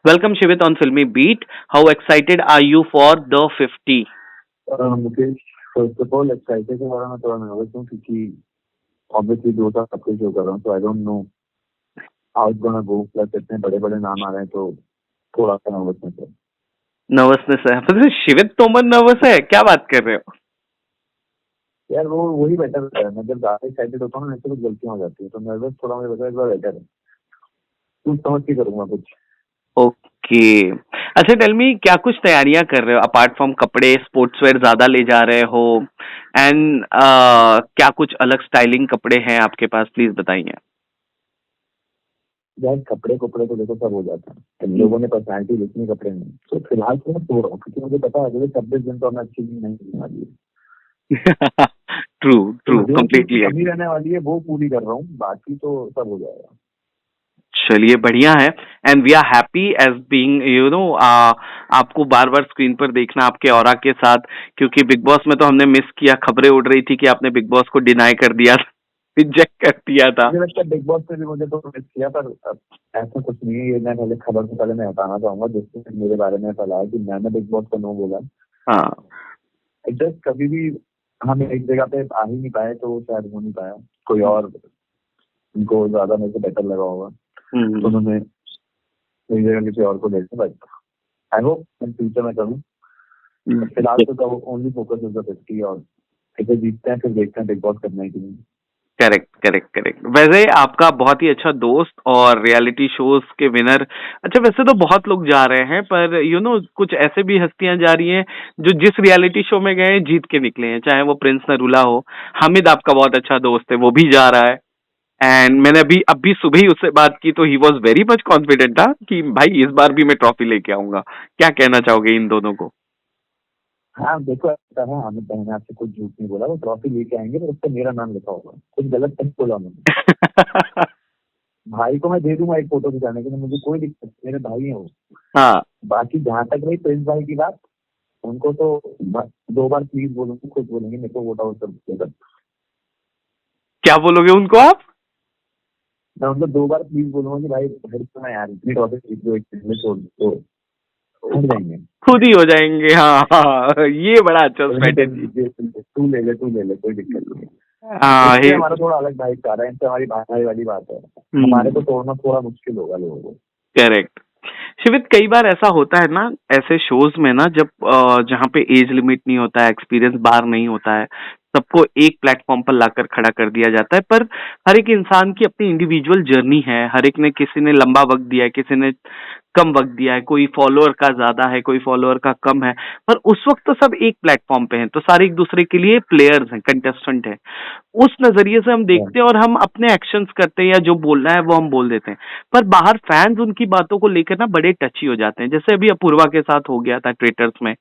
Welcome Shivit on Filmy Beat. How excited are you for the 50? Mukesh, first of all excited के बारे में थोड़ा nervous हूँ क्योंकि ऑब्वियसली 2 साल सबके शो कर रहा हूँ, so I don't know how it's gonna go. Plus इतने बड़े बड़े नाम आ रहे हैं तो थोड़ा सा नर्वसनेस है। नर्वसनेस है मतलब शिवित तोमर नर्वस है, क्या बात कर रहे हो? यार वो वही बेटर है। मैं जब ज्यादा एक्साइटेड होता हूँ ना, ऐसे कुछ गलतियां हो जाती है, तो नर्वस थोड़ा मुझे लगा इस बार बेटर है। कुछ समझ के करूंगा कुछ। ओके। अच्छा टेल मी, क्या कुछ तैयारियां कर रहे हो अपार्ट फ्रॉम कपड़े? स्पोर्ट्स वेयर ज्यादा ले जा रहे हो? एंड क्या कुछ अलग स्टाइलिंग कपड़े हैं आपके पास? प्लीज बताइए। यार कपड़े कपड़े तो देखो सब हो जाता है, इन लोगों ने पर्सनैलिटी देखनी कपड़े में। तो फिलहाल तो मैं सो रहा हूँ क्योंकि मुझे पता है अगले 26 दिन तो मैं अच्छी नींद नहीं लेने वाली है। ट्रू तो ट्रू, जो चीज की कंप्लीटली कमी एग्री। रहने वाली है वो पूरी कर रहा हूँ, बाकी तो सब हो जाएगा। चलिए बढ़िया है। And we are happy as being आपको बार बार स्क्रीन पर देखना आपके ऑरा के साथ, क्योंकि बिग बॉस में तो हमने मिस किया। खबरें उड़ रही थी कि आपने बिग बॉस को डिनाई कर दिया, रिजेक्ट कर दिया था। मुझे लगता है बिग बॉस में भी मुझे तो मिस किया, पर ऐसा कुछ नहीं है। ये मैं पहले खबर से पहले मैं हटाना चाहूंगा जिससे मेरे बारे में फैलाया कि मैंने बिग बॉस को नो बोला। हाँ। जस्ट कभी भी हम एक जगह पे आ ही नहीं पाए, तो शायद हो नहीं पाया। कोई और उनको ज्यादा मेरे को बेटर लगा होगा, तो उन्होंने एक जगह किसी और को देखा। But I hope in future में करूँ। फिलहाल तो ओनली फोकस इज द 50, और इसे जीतते हैं फिर देखते हैं बिग बॉस करना है कि नहीं। Correct correct correct. वैसे आपका बहुत ही अच्छा दोस्त और रियलिटी शोज के विनर। अच्छा वैसे तो बहुत लोग जा रहे हैं, पर कुछ ऐसे भी हस्तियां जा रही हैं जो जिस रियलिटी शो में गए जीत के निकले हैं, चाहे वो प्रिंस नरूला हो। हामिद आपका बहुत अच्छा दोस्त है, वो भी जा रहा है। एंड मैंने अभी सुबह ही उससे बात की तो he was very much confident था कि भाई इस बार भी मैं ट्रॉफी लेके आऊंगा। क्या कहना चाहोगे इन दोनों को? हाँ देखो, ऐसा है, आमिर भाई ने आपसे कुछ झूठ नहीं बोला। वो ट्रॉफी लेके आएंगे, पर उस पर मेरा नाम लिखा होगा। कुछ गलत नहीं बोला उन्होंने। भाई को मैं दे दूंगा एक फोटो खिंचाने के लिए, मुझे कोई दिक्कत नहीं, मेरे भाई हैं वो। हाँ। बाकी जहां तक रही प्रिंस भाई की बात, उनको तो 2 बार प्लीज बोलूंगी, खुद बोलेंगे मेरे को वोट आउट कर दीजिएगा। क्या बोलोगे उनको आप? मैं उनको 2 बार प्लीज बोलूंगा कि भाई हट ना यार, इतनी ट्रॉफी जीत लो, एक टीम में छोड़ दो, तो हट जाएंगे। खुद ही हो जाएंगे। हाँ हाँ, ये बड़ा अच्छा स्ट्रेटेजी। तू ले ले, तू ले ले, कोई दिक्कत नहीं है। हाँ इससे हे। हमारा थोड़ा अलग भाईचारा है, इनसे हमारी भाई वाली बात है। हमारे को तोड़ना थोड़ा मुश्किल होगा लोगों को। करेक्ट। शिवित, कई बार ऐसा होता है ना ऐसे शोज में ना, जब जहाँ पे एज लिमिट नहीं होता है, एक्सपीरियंस बार नहीं होता है, सबको एक प्लेटफॉर्म पर लाकर खड़ा कर दिया जाता है। पर हर एक इंसान की अपनी इंडिविजुअल जर्नी है। हर एक ने, किसी ने लंबा वक्त दिया है, किसी ने कम वक्त दिया है, कोई फॉलोअर का ज्यादा है, कोई फॉलोअर का कम है। पर उस वक्त तो सब एक प्लेटफॉर्म पे हैं, तो सारे एक दूसरे के लिए प्लेयर्स हैं, कंटेस्टेंट हैं। उस नजरिए से हम देखते हैं और हम अपने एक्शंस करते हैं, या जो बोलना है वो हम बोल देते हैं। पर बाहर फैंस उनकी बातों को लेकर ना बड़े टची हो जाते हैं, जैसे अभी अपूर्वा के साथ हो गया था ट्विटर्स में।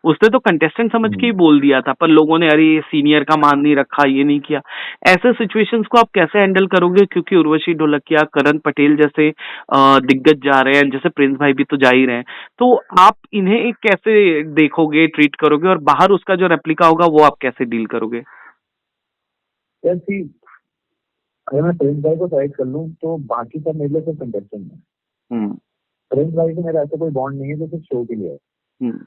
उसने तो कंटेस्टेंट समझ के ही बोल दिया था, पर लोगों ने अरे सीनियर का मान नहीं रखा, ये नहीं किया। ऐसे सिचुएशंस को आप कैसे हैंडल करोगे? क्योंकि उर्वशी ढोलकिया, करण पटेल जैसे दिग्गज जा रहे हैं, जैसे प्रिंस भाई भी तो जा ही रहे हैं। तो आप इन्हें कैसे देखोगे, ट्रीट करोगे, और बाहर उसका जो रेप्लिका होगा वो आप कैसे डील करोगे? यार सी, अगर मैं प्रिंस भाई को साइड कर लूँ तो बाकी सब मेरे लिए सिर्फ कंटेस्टेंट है। हम्म। प्रिंस भाई से मेरा ऐसा कोई बॉन्ड नहीं है जो सिर्फ शो के लिए है। हम्म।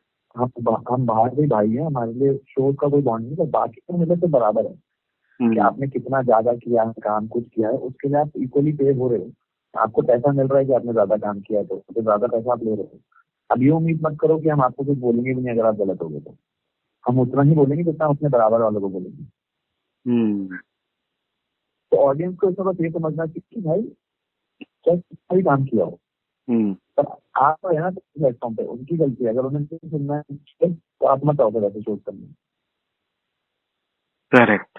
हम बाहर भी भाई हैं, हमारे लिए शो का कोई बॉन्ड नहीं, पर बाकी तो मेरे से बराबर है कि आपने कितना ज्यादा किया है, काम कुछ किया है, उसके लिए आप इक्वली पे हो रहे हो। आपको पैसा मिल रहा है कि आपने ज्यादा काम किया है, तो ज्यादा पैसा आप ले रहे हो। अब ये उम्मीद मत करो कि हम आपको कुछ बोलेंगे भी नहीं अगर आप गलत हो गए तो। हम उतना ही बोलेंगे जितना अपने बराबर वालों को बोलेंगे। हम्म। तो ऑडियंस को इसमें बस ये समझना चाहिए कि भाई चाहे कितना भी काम किया हो, हम्म। पर आप तो है ना प्लेटफॉर्म पे, उनकी गलती है। अगर उन्हें नहीं सुनना है तो आप मत आओ फिर ऐसे शोध करने। करेक्ट।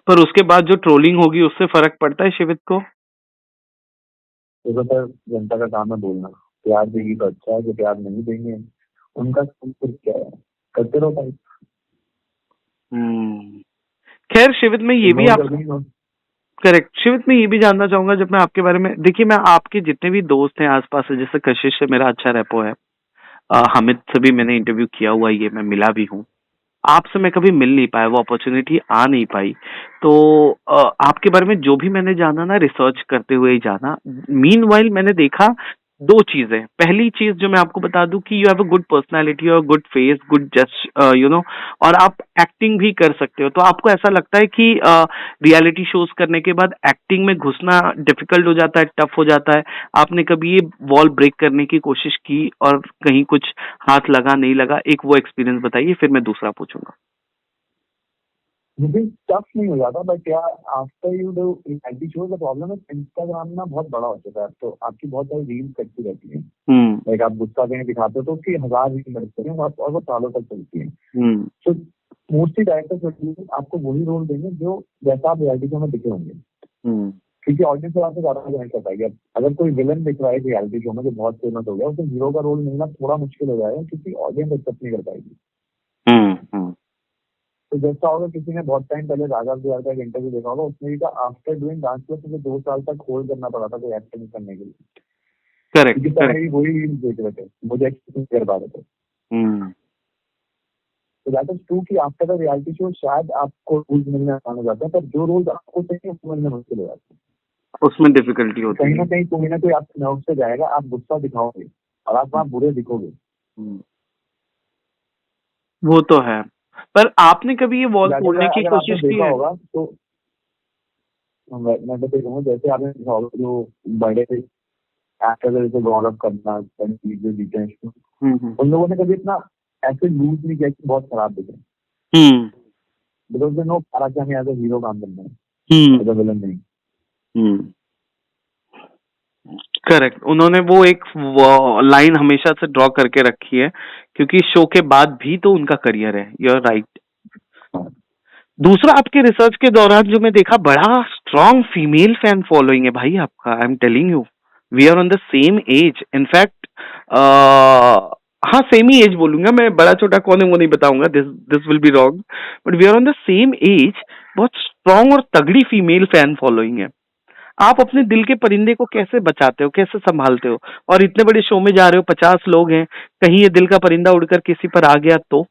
पर उसके बाद जो ट्रोलिंग होगी उससे फर्क पड़ता है शिवित को? तो सर जनता का काम है बोलना। प्यार देगी तो अच्छा है, जो प्यार नहीं देंगे उनका कुछ क्या है, करते रहो भाई। हम्म। खैर शिवित में ये भी इग्नोर आप। कर देंगे। करेक्ट। शिवित में ये भी जानना चाहूंगा, जब मैं आपके बारे में, देखिए मैं आपके जितने भी दोस्त हैं आसपास से, जैसे कशिश से मेरा अच्छा रेपो है, हामिद से भी मैंने इंटरव्यू किया हुआ है, ये मैं मिला भी हूँ। आपसे मैं कभी मिल नहीं पाया, वो अपॉर्चुनिटी आ नहीं पाई। तो आपके बारे में जो भी मैंने जाना ना, रिसर्च करते हुए ही जाना। मीनवाइल मैंने देखा दो चीजें, पहली चीज जो मैं आपको बता दूं कि you have a good personality और good face, good just you know, और आप एक्टिंग भी कर सकते हो। तो आपको ऐसा लगता है कि रियलिटी शोज करने के बाद एक्टिंग में घुसना डिफिकल्ट हो जाता है, टफ हो जाता है? आपने कभी ये वॉल ब्रेक करने की कोशिश की और कहीं कुछ हाथ लगा नहीं लगा? एक वो एक्सपीरियंस बताइए, फिर मैं दूसरा पूछूंगा। मुझे टफ नहीं हो जाता, बट यार after you do reality show the problem है इंस्टाग्राम ना बहुत बड़ा हो चुका है, तो आपकी बहुत सारी रील्स कटती रहती है। लाइक आप गुस्सा कहीं दिखाते हो तो उसकी 1000 रील बनती है और वो सालों तक चलती है। तो मोस्टली डायरेक्टर्स आपको वही रोल देंगे जो जैसा आप रियलिटी शो में दिखे होंगे, क्योंकि ऑडियंस से आपसे ज्यादा कनेक्ट कर पाएगी। अगर कोई विलन दिख रहा है रियलिटी शो में जो बहुत फेमस हो गया, उसको हीरो का रोल मिलना थोड़ा मुश्किल हो जाएगा, क्योंकि ऑडियंस एक्सेप्ट नहीं कर पाएगी। तो जैसा होगा, किसी ने बहुत टाइम पहले राघव जुआल का एक इंटरव्यू देखा होगा, उसने भी कहा आफ्टर डूइंग डांस प्लस मुझे 2 साल तक होल्ड करना पड़ा था कोई एक्टिंग करने के लिए। करेक्ट, क्योंकि पहले भी वही रील्स देख रहे थे, मुझे एक्टिंग नहीं कर पा रहे थे। तो दैट इज ट्रू कि आफ्टर द रियलिटी शो शायद आपको रोल्स मिलने आसान हो जाते हैं, पर जो रोल्स आपको चाहिए वो मिलने मुश्किल हो जाते हैं। उसमें डिफिकल्टी होती है। कहीं ना कोई आपके नर्व से जाएगा, आप गुस्सा दिखाओगे और आप वहाँ बुरे दिखोगे। वो तो है, पर आपने कभी ये वॉल तोड़ने की अगर आपने कोशिश की देखा है? होगा तो मैं तो कहूँगा, जैसे आपने देखा होगा जो बड़े एक्टर जैसे गौरव खन्ना, जितेश, उन लोगों ने कभी इतना ऐसे लूज नहीं किया कि बहुत खराब दिखे। बिकॉज दे नो कि हमें एज अ हीरो काम करना है, एज अ विलन नहीं। करेक्ट, उन्होंने वो एक लाइन हमेशा से ड्रॉ करके रखी है, क्योंकि शो के बाद भी तो उनका करियर है। You are right. दूसरा, आपके रिसर्च के दौरान जो मैं देखा, बड़ा स्ट्रॉन्ग फीमेल फैन फॉलोइंग है भाई आपका। I am telling you, we are on the same age. In fact हाँ, सेम ही एज बोलूंगा मैं, बड़ा छोटा कौन है वो नहीं बताऊंगा, this will be wrong, but we are on the same age. बहुत स्ट्रॉन्ग और तगड़ी फीमेल फैन फॉलोइंग है। आप अपने दिल के परिंदे को कैसे बचाते हो, कैसे संभालते हो? और इतने बड़े शो में जा रहे हो, 50 लोग हैं, कहीं ये दिल का परिंदा उड़कर किसी पर आ गया तो?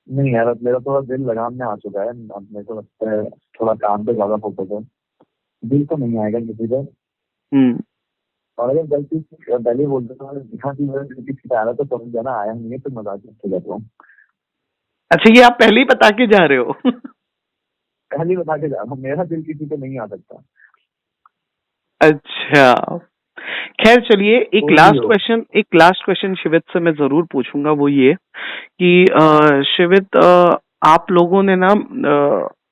नहीं यार, अब मेरा थोड़ा दिल लगाम में आ चुका है। अब मेरे को लगता है थोड़ा काम पे ज्यादा फोकस है, दिल तो नहीं आएगा किसी पे। और अगर गलती से पहले बोलते तो दिखा कि मेरा दिल किसी पे आ रहा तो समझ जाना आया नहीं है, तो मजाक से जाता हूँ। अच्छा, ये आप पहले ही बता के जा रहे हो? पहले ही बता के जा रहा हूँ, मेरा दिल किसी पे नहीं आ सकता। अच्छा, खैर चलिए, एक लास्ट क्वेश्चन शिवित से मैं जरूर पूछूंगा, वो ये कि शिवित, आप लोगों ने ना,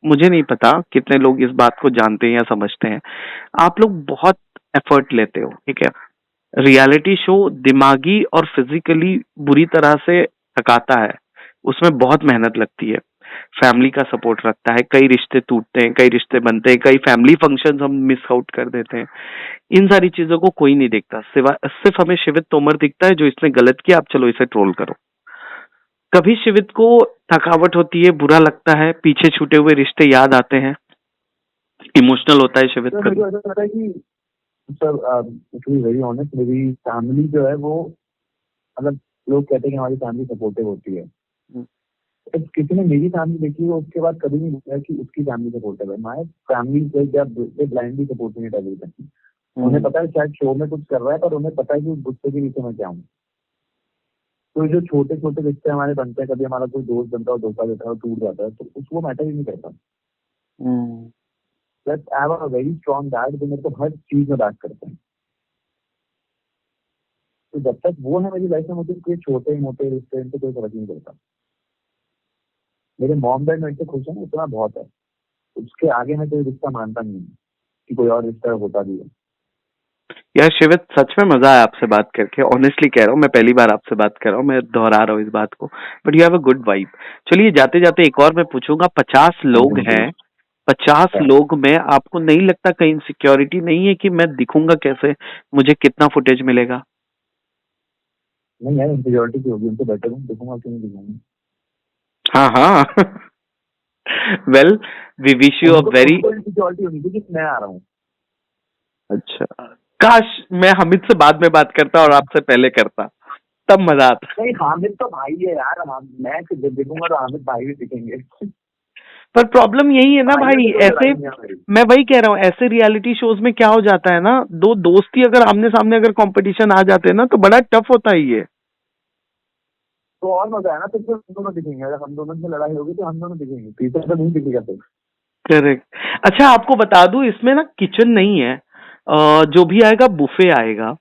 मुझे नहीं पता कितने लोग इस बात को जानते हैं या समझते हैं, आप लोग बहुत एफर्ट लेते हो, ठीक है? रियलिटी शो दिमागी और फिजिकली बुरी तरह से थकाता है, उसमें बहुत मेहनत लगती है, फैमिली का सपोर्ट रखता है, कई रिश्ते टूटते हैं, कई रिश्ते बनते हैं, कई फैमिली फंक्शंस हम मिस आउट कर देते हैं। इन सारी चीजों को कोई नहीं देखता, सिर्फ हमें शिवित तोमर दिखता है जो इसने गलत किया, आप चलो इसे ट्रोल करो। कभी शिवित को थकावट होती है, बुरा लगता है, पीछे छूटे हुए रिश्ते याद आते हैं, इमोशनल होता है शिवित तो मुझे ऐसा लगता है कि sir, to be very honest, मेरी फैमिली जो है वो, मतलब लोग कहते हैं कि हमारी फैमिली सपोर्टिव होती है। किसी ने मेरी फैमिली देखी है उसके बाद कभी नहीं बोला कि उसकी फैमिली सपोर्टिव है। My family blindly supporting it everything. उन्हें पता है शायद शो में कुछ कर रहा है, पर उन्हें पता है कि गुस्से के पीछे मैं क्या हूँ। तो जो छोटे छोटे रिश्ते हमारे बनते हैं, कभी हमारा कोई दोस्त बनता है, धोखा देता है, टूट जाता है, तो उसको मैटर ही नहीं करता। Plus I have a very strong dad जो मेरे को हर चीज में बैक करते हैं। तो जब तक वो है मेरी लाइफ में, मुझे कोई छोटे मोटे रिश्ते इनसे कोई फर्क नहीं पड़ता। मेरे मॉम डैड मेरे से खुश है ना, इतना बहुत है। उसके आगे मैं कोई रिश्ता मानता नहीं हूँ कि कोई और रिश्ता होता भी है। यार शिवित, सच में मजा आया आपसे बात करके, ऑनेस्टली कह रहा हूँ, मैं पहली बार आपसे बात कर रहा हूँ, मैं दोहरा रहा हूँ इस बात को, but you have a good vibe. चलिए, जाते जाते एक और मैं पूछूंगा, 50 लोग हैं, 50 लोग में आपको नहीं लगता कहीं इनसिक्योरिटी नहीं है कि मैं दिखूंगा कैसे, मुझे कितना फुटेज मिलेगा? नहीं यार, इनसिक्योरिटी की होगी, उनसे बेटर हूँ, दिखूंगा क्यों नहीं दिखूंगा। हाँ हाँ। Well, we wish you a very. Insecurity होनी चाहिए कि मैं आ रहा हूँ। अच्छा, काश मैं हामिद से बाद में बात करता और आपसे पहले करता, तब मजा आता। नहीं, हामिद तो भाई है यार, मैं दिखूंगा तो हामिद भाई भी दिखेंगे। पर प्रॉब्लम यही है ना भाई, ऐसे मैं वही कह रहा हूँ, ऐसे रियलिटी शोज में क्या हो जाता है ना, दो दोस्ती अगर आमने सामने अगर कंपटीशन आ जाते हैं ना तो बड़ा टफ होता है ये। तो और मजा है ना, तो फिर हम दोनों दिखेंगे, अगर हम दोनों में लड़ाई होगी तो हम दोनों दिखेंगे, तीसरा तो नहीं दिखेगा फिर। करेक्ट। अच्छा आपको बता दूं, इसमें ना किचन नहीं है, जो भी आएगा बुफे आएगा।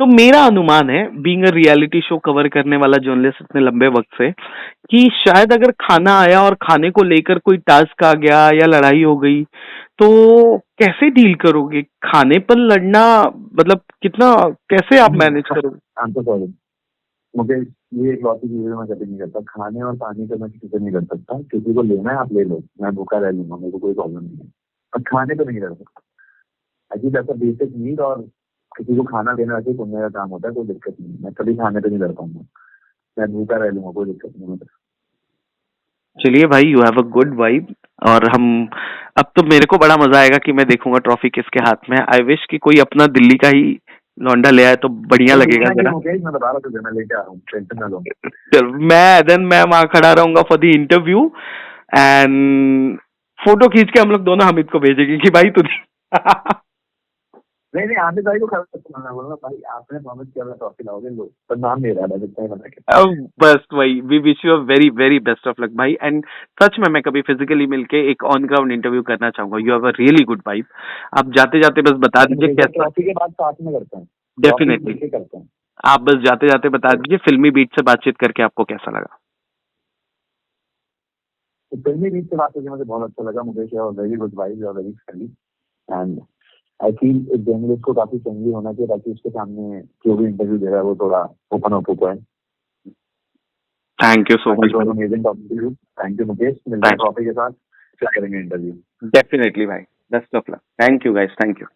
तो मेरा अनुमान है, being a reality show cover करने वाला जर्नलिस्ट इतने लंबे वक्त से, कि शायद अगर खाना आया और खाने को लेकर कोई टास्क आ गया या लड़ाई हो गई तो कैसे डील करोगे? खाने पर लड़ना मतलब कितना, कैसे आप मैनेज करोगे? I am so sorry Mukesh, ये एक लॉजिक चीज मैं कभी नहीं करता, खाने और पानी का मैं किसी से नहीं कर सकता, किसी को लेना है आप ले लो, मैं भूखा रह लूंगा, मेरे को कोई प्रॉब्लम नहीं है, पर खाने पे नहीं कर सकता। अजीब ऐसा बेसिक नीड, और किसी को खाना देना ऐसे पुण्य का काम होता है, कोई दिक्कत नहीं, मैं कभी खाने पे नहीं कर पाऊंगा, मैं भूखा रह लूंगा, कोई दिक्कत नहीं मुझे। चलिए भाई, you have a good vibe. और हम, अब तो मेरे को बड़ा मजा आएगा कि मैं देखूंगा ट्रॉफी किसके हाथ में है। आई विश कि कोई अपना दिल्ली का ही लौंडा ले आए तो बढ़िया लगेगा जरा। मैं बता रहा तुझे, मैं लेके आ रहा हूँ, टेंशन ना लो। मैं वहां खड़ा रहूंगा for the interview, and photo खींच के हम लोग दोनों हामिद को भेजेंगे कि भाई तुझे नहीं आमिर भाई को खड़ा बोलना, भाई आपने प्रॉमिस किया था ट्रॉफी लाओगे, लो, पर नाम नहीं रहा बस इतना ही बता के। बस वही, we wish you a very very best of luck भाई। एंड सच में मैं कभी फिजिकली मिलके एक ऑन ग्राउंड इंटरव्यू करना चाहूंगा। You have a really good vibe. आप जाते जाते बस बता दीजिए कैसा। ट्रॉफी के बाद साथ में करते हैं, डेफिनेटली करते हैं। आप बस जाते जाते बता दीजिए फिल्मी बीट से बातचीत करके आपको कैसा लगा। तो फिल्मी बीट से बात करके मुझे बहुत अच्छा लगा Mukesh, very good vibe, very friendly, and I feel एक जर्नलिस्ट को काफी फ्रेंडली होना चाहिए ताकि उसके सामने जो भी इंटरव्यू दे रहा है वो थोड़ा ओपन अप हो पाए। Thank you so much. Amazing talking to you, thank you Mukesh, मिलते हैं ट्रॉफी के साथ, क्या करेंगे इंटरव्यू। डेफिनेटली भाई, best of luck. Thank you guys, thank you.